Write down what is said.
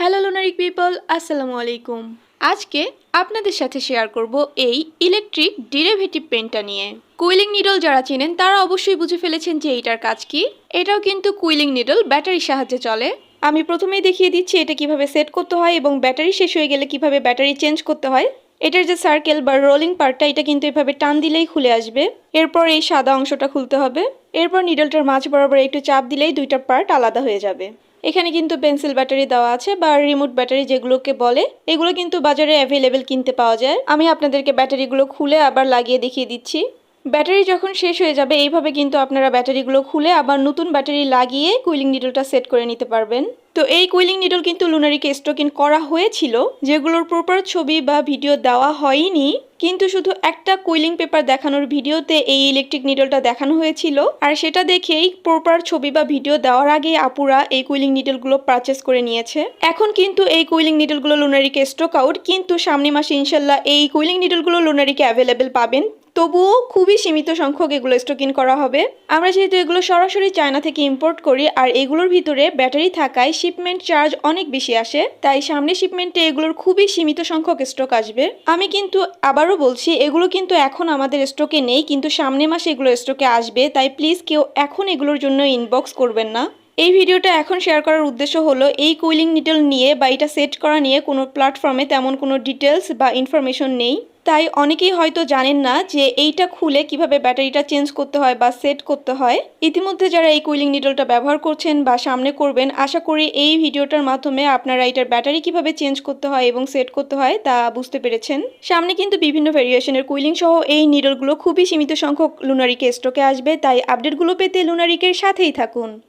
Hello লুনারিক people, আসসালামু আলাইকুম। আজকে আপনাদের সাথে শেয়ার করব এই ইলেকট্রিক ডেরিভেটিভ পেনটা নিয়ে। কুইলিং নিডল যারা চেনেন তারা অবশ্যই বুঝে ফেলেছেন যে এইটার কাজ কি। এটাও কিন্তু কুইলিং নিডল, ব্যাটারির সাহায্যে চলে। আমি প্রথমেই দেখিয়ে দিচ্ছি এটা কিভাবে সেট করতে হয় এবং ব্যাটারি শেষ হয়ে গেলে কিভাবে ব্যাটারি চেঞ্জ করতে হয়। এটার যে সার্কেল বা রোলিং পার্টটা, এটা কিন্তু এভাবে টান দিলেই খুলে আসবে। এরপর এই সাদা অংশটা খুলতে হবে। এরপর নিডলটার মাঝ বরাবর একটু চাপ দিলেই দুইটা পার্ট আলাদা হয়ে যাবে। এখানে কিন্তু পেন্সিল ব্যাটারি দেওয়া আছে বা রিমোট ব্যাটারি যেগুলোকে বলে, এগুলো কিন্তু বাজারে অ্যাভেলেবেল কিনতে পাওয়া যায়। আমি আপনাদেরকে ব্যাটারিগুলো খুলে আবার লাগিয়ে দেখিয়ে দিচ্ছি। ব্যাটারি যখন শেষ হয়ে যাবে এইভাবে কিন্তু আপনারা ব্যাটারিগুলো খুলে আবার নতুন ব্যাটারি লাগিয়ে কুইলিং নিডলটা সেট করে নিতে পারবেন। তো এই কুইলিং নিডল কিন্তু লুনারিকে স্টক ইন করা হয়েছিল, যেগুলোর প্রপার ছবি বা ভিডিও দেওয়া হয়নি, কিন্তু শুধু একটা কুইলিং পেপার দেখানোর ভিডিওতে এই ইলেকট্রিক নিডলটা দেখানো হয়েছিল। আর সেটা দেখেই প্রপার ছবি বা ভিডিও দেওয়ার আগে আপুরা এই কুইলিং নিডলগুলো পারচেস করে নিয়েছে। এখন কিন্তু এই কুইলিং নিডলগুলো লুনারিকে স্টক আউট, কিন্তু সামনের মাসে ইনশাল্লাহ এই কুইলিং নিডলগুলো লুনারিকে অ্যাভেলেবেল পাবেন। তবুও খুবই সীমিত সংখ্যক এগুলো স্টক ইন করা হবে। আমরা যেহেতু এগুলো সরাসরি চায়না থেকে ইম্পোর্ট করি আর এগুলোর ভিতরে ব্যাটারি থাকায় শিপমেন্ট চার্জ অনেক বেশি আসে, তাই সামনে শিপমেন্টে এগুলোর খুবই সীমিত সংখ্যক স্টক আসবে। আমি কিন্তু আবারও বলছি, এগুলো কিন্তু এখন আমাদের স্টকে নেই, কিন্তু সামনের মাসে এগুলো স্টকে আসবে। তাই প্লিজ কেউ এখন এগুলোর জন্য ইনবক্স করবেন না। এই ভিডিওটা এখন শেয়ার করার উদ্দেশ্য হলো এই কুইলিং নিডল নিয়ে বা এটা সেট করা নিয়ে কোনো প্ল্যাটফর্মে তেমন কোনো ডিটেলস বা ইনফরমেশন নেই। তাই অনেকেই হয়তো জানেন না যে এইটা খুলে কিভাবে ব্যাটারিটা চেঞ্জ করতে হয় বা সেট করতে হয়। ইতিমধ্যে যারা এই কুইলিং নিডলটা ব্যবহার করছেন বা সামনে করবেন, আশা করি এই ভিডিওটার মাধ্যমে আপনারা এটার ব্যাটারি কিভাবে চেঞ্জ করতে হয় এবং সেট করতে হয় তা বুঝতে পেরেছেন। সামনে কিন্তু বিভিন্ন ভেরিয়েশনের কুইলিং সহ এই নিডলগুলো খুবই সীমিত সংখ্যক লুনারিকে স্টকে আসবে, তাই আপডেটগুলো পেতে লুনারিকের সাথেই থাকুন।